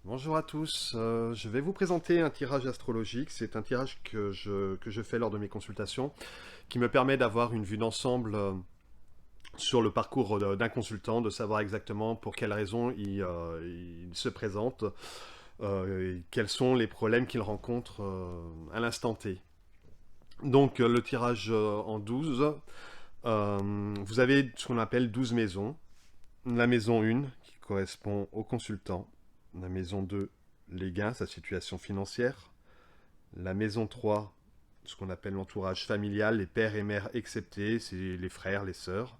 Bonjour à tous, je vais vous présenter un tirage astrologique. C'est un tirage que je fais lors de mes consultations qui me permet d'avoir une vue d'ensemble sur le parcours d'un consultant, de savoir exactement pour quelles raisons il se présente, et quels sont les problèmes qu'il rencontre à l'instant T. Donc le tirage en 12, vous avez ce qu'on appelle 12 maisons. La maison 1 qui correspond au consultant, la maison 2, les gains, sa situation financière, la maison 3, ce qu'on appelle l'entourage familial, les pères et mères exceptés, c'est les frères, les sœurs.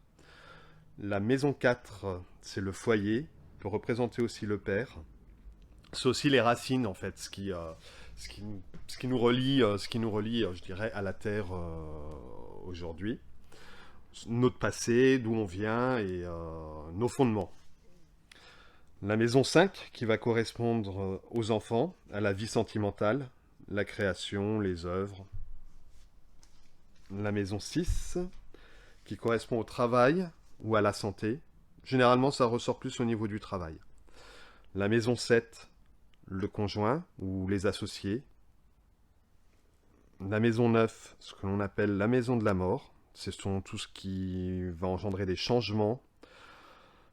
La maison 4, c'est le foyer, peut représenter aussi le père. C'est aussi les racines, en fait, ce qui nous relie, je dirais, à la Terre aujourd'hui. Notre passé, d'où on vient et nos fondements. La maison 5 qui va correspondre aux enfants, à la vie sentimentale, la création, les œuvres. La maison 6 qui correspond au travail ou à la santé. Généralement, ça ressort plus au niveau du travail. La maison 7, le conjoint ou les associés. La maison 9, ce que l'on appelle la maison de la mort. Ce sont tout ce qui va engendrer des changements,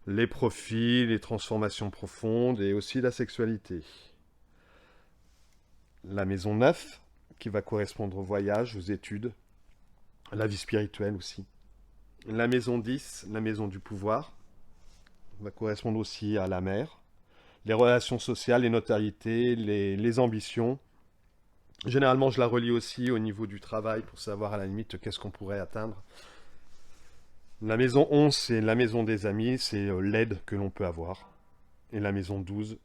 les profils, les transformations profondes et aussi la sexualité. La maison 9, qui va correspondre au voyage, aux études, à la vie spirituelle aussi. La maison 10, la maison du pouvoir, va correspondre aussi à la mère, les relations sociales, les notariés, les ambitions. Généralement, je la relie aussi au niveau du travail pour savoir à la limite qu'est-ce qu'on pourrait atteindre. La maison 11, c'est la maison des amis, c'est l'aide que l'on peut avoir. Et la maison 12,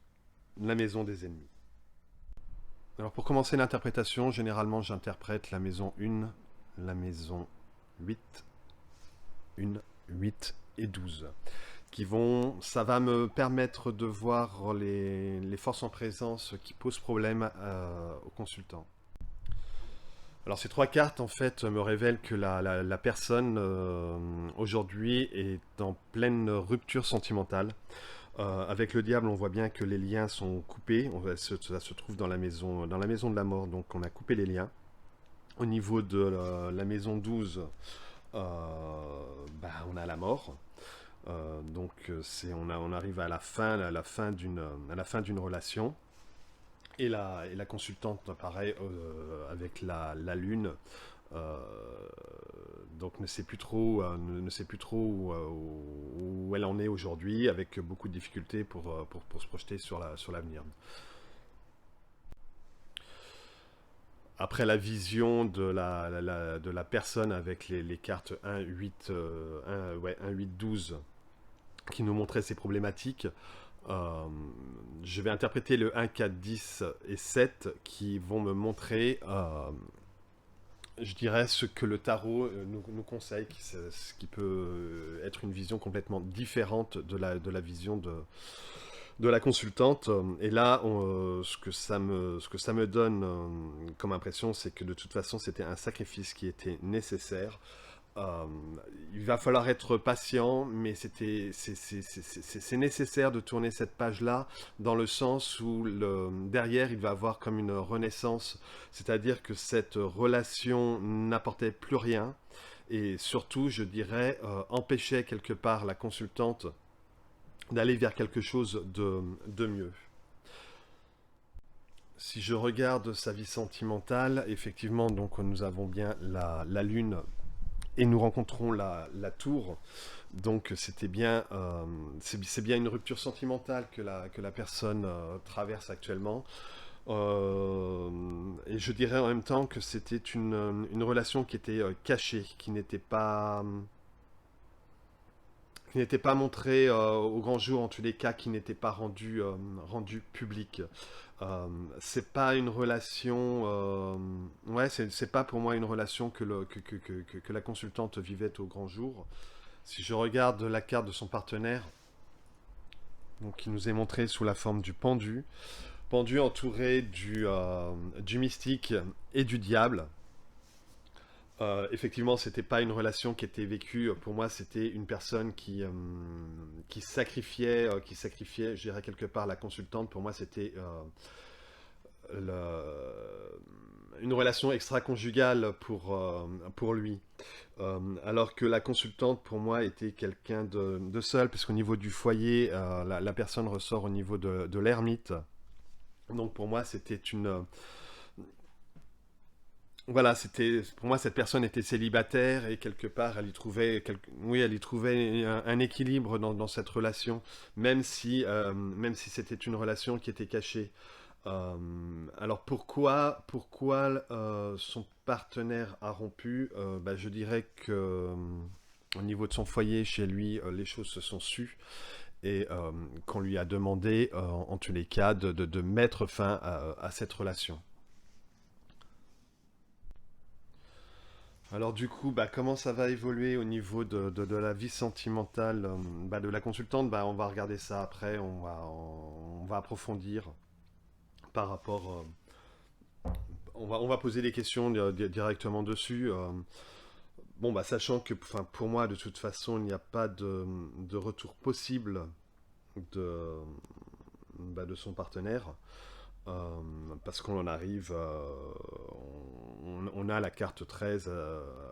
la maison des ennemis. Alors pour commencer l'interprétation, généralement j'interprète la maison 1, la maison 8, 1, 8 et 12. Ça va me permettre de voir les forces en présence qui posent problème au consultant. Alors ces trois cartes en fait me révèlent que la personne aujourd'hui est en pleine rupture sentimentale. Avec le diable, on voit bien que les liens sont coupés. Ça se trouve dans la maison de la mort, donc on a coupé les liens. Au niveau de la maison 12, on a la mort. On arrive à la fin d'une relation. Et la consultante, pareil, avec la lune, euh, donc ne sait plus trop où elle en est aujourd'hui, avec beaucoup de difficultés pour se projeter sur l'avenir. Après la vision de la personne avec les cartes 1, 8, 1, 8, 12 qui nous montraient ses problématiques, euh, je vais interpréter le 1, 4, 10 et 7 qui vont me montrer, je dirais, ce que le tarot nous conseille, ce qui peut être une vision complètement différente de la vision de la consultante. Et là, ce que ça me donne comme impression, c'est que de toute façon, c'était un sacrifice qui était nécessaire. Euh, il va falloir être patient, mais c'est nécessaire de tourner cette page-là dans le sens où derrière, il va avoir comme une renaissance, c'est-à-dire que cette relation n'apportait plus rien et surtout, je dirais, empêchait quelque part la consultante d'aller vers quelque chose de mieux. Si je regarde sa vie sentimentale, effectivement, donc nous avons bien la lune et nous rencontrons la tour. Donc c'est bien une rupture sentimentale que la personne traverse actuellement. Et je dirais en même temps que c'était une relation qui était cachée, qui n'était pas montrée au grand jour, en tous les cas, qui n'était pas rendue publique. C'est pas une relation. Ouais, c'est pas pour moi une relation que la consultante vivait au grand jour. Si je regarde la carte de son partenaire, donc, qui nous est montrée sous la forme du pendu, entouré du mystique et du diable. Effectivement, c'était pas une relation qui était vécue. Pour moi, c'était une personne qui sacrifiait, je dirais quelque part, la consultante. Pour moi, c'était une relation extra-conjugale pour lui. Alors que la consultante, pour moi, était quelqu'un de seul, puisqu'au niveau du foyer, la personne ressort au niveau de l'ermite. Donc pour moi, c'était une, voilà, c'était pour moi cette personne était célibataire et quelque part oui, elle y trouvait un équilibre dans cette relation, même si c'était une relation qui était cachée. Alors pourquoi son partenaire a rompu? Bah, je dirais que au niveau de son foyer, chez lui, les choses se sont sues et qu'on lui a demandé, en tous les cas, de mettre fin à cette relation. Alors du coup, bah, comment ça va évoluer au niveau de la vie sentimentale bah, de la consultante? Bah, on va regarder ça après, on va approfondir par rapport... on va poser des questions directement dessus. Bon, bah, sachant que enfin, pour moi, de toute façon, il n'y a pas de retour possible de, de son partenaire. Parce qu'on en arrive, on a la carte 13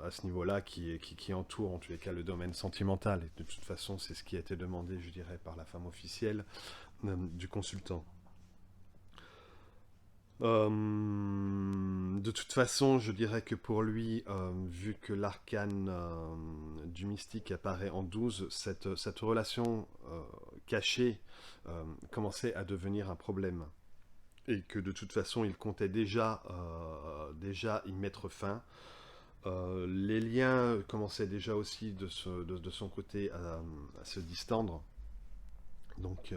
à ce niveau-là qui entoure en tous les cas le domaine sentimental. Et de toute façon, c'est ce qui a été demandé, je dirais, par la femme officielle du consultant. De toute façon, je dirais que pour lui, vu que l'arcane du mystique apparaît en 12, cette relation cachée commençait à devenir un problème. Et que de toute façon, il comptait déjà y mettre fin. Les liens commençaient déjà aussi de son côté à se distendre. Donc,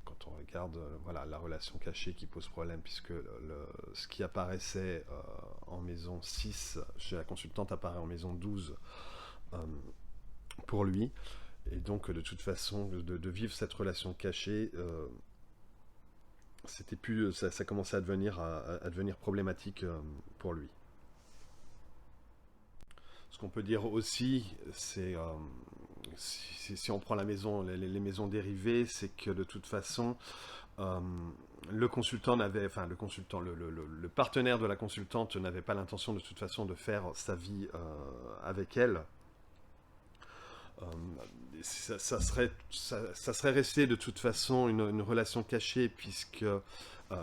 quand on regarde voilà, la relation cachée qui pose problème, puisque ce qui apparaissait en maison 6 chez la consultante apparaît en maison 12 euh, pour lui. Et donc, de toute façon, de vivre cette relation cachée, c'était plus, ça commençait à devenir problématique pour lui. Ce qu'on peut dire aussi, c'est si on prend la maison, les maisons dérivées, c'est que de toute façon, euh, le consultant n'avait, enfin le consultant, le partenaire de la consultante n'avait pas l'intention de toute façon de faire sa vie avec elle. Euh, ça serait resté de toute façon une relation cachée puisque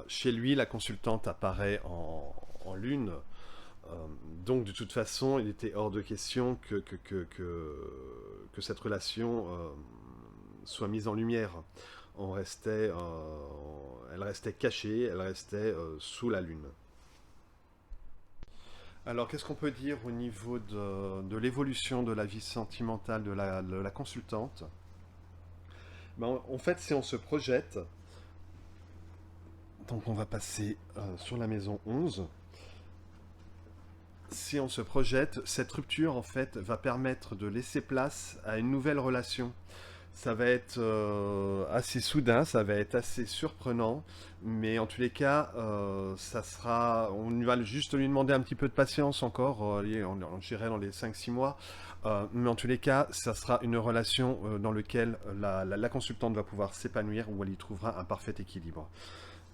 chez lui la consultante apparaît en lune. Donc de toute façon, il était hors de question que cette relation soit mise en lumière. Elle restait cachée, elle restait sous la lune. Alors qu'est-ce qu'on peut dire au niveau de l'évolution de la vie sentimentale de la consultante? Ben, en fait, si on se projette, donc on va passer sur la maison 11. Si on se projette, cette rupture en fait va permettre de laisser place à une nouvelle relation. Ça va être assez soudain, ça va être assez surprenant, mais en tous les cas, on va juste lui demander un petit peu de patience encore, on dirait dans les 5 6 mois, mais en tous les cas, ça sera une relation dans laquelle la consultante va pouvoir s'épanouir, où elle y trouvera un parfait équilibre.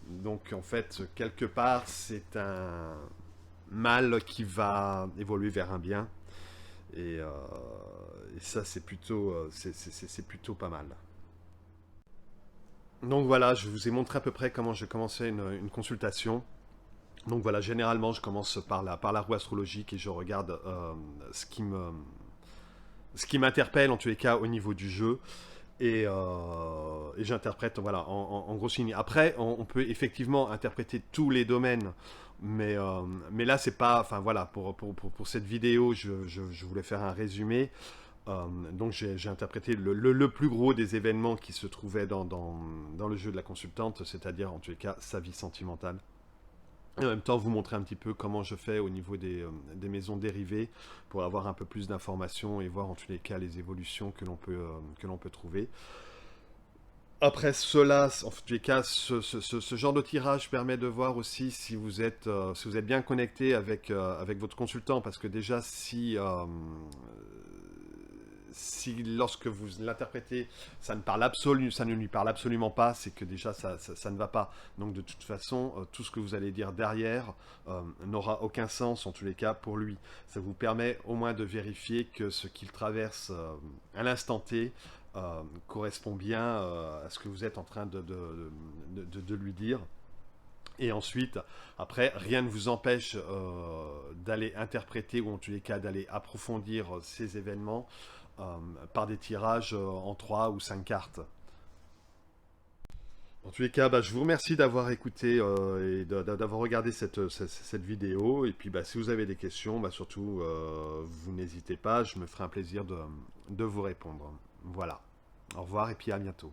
Donc en fait, quelque part, c'est un mal qui va évoluer vers un bien. Et, euh, et ça, c'est plutôt pas mal. Donc voilà, je vous ai montré à peu près comment je commençais une consultation. Donc voilà, généralement, je commence par la roue astrologique et je regarde ce qui m'interpelle en tous les cas au niveau du jeu. Et j'interprète voilà, en gros signe. Après, on peut effectivement interpréter tous les domaines, mais là, c'est pas. Enfin voilà, pour cette vidéo, je voulais faire un résumé. Donc j'ai interprété le plus gros des événements qui se trouvaient dans le jeu de la consultante, c'est-à-dire en tous les cas sa vie sentimentale. Et en même temps, vous montrer un petit peu comment je fais au niveau des maisons dérivées pour avoir un peu plus d'informations et voir en tous les cas les évolutions que l'on peut trouver. Après cela, en tous les cas, ce genre de tirage permet de voir aussi si vous êtes bien connecté avec votre consultant, parce que déjà, si lorsque vous l'interprétez, ça ne lui parle absolument pas, c'est que déjà ça ne va pas. Donc de toute façon, tout ce que vous allez dire derrière n'aura aucun sens en tous les cas pour lui. Ça vous permet au moins de vérifier que ce qu'il traverse à l'instant T correspond bien à ce que vous êtes en train de lui dire. Et ensuite, après, rien ne vous empêche d'aller interpréter, ou en tous les cas d'aller approfondir ces événements euh, par des tirages en 3 ou 5 cartes. En tous les cas, bah, je vous remercie d'avoir écouté et d'avoir regardé cette vidéo. Et puis, bah, si vous avez des questions, bah, surtout, vous n'hésitez pas, je me ferai un plaisir de vous répondre. Voilà. Au revoir et puis à bientôt.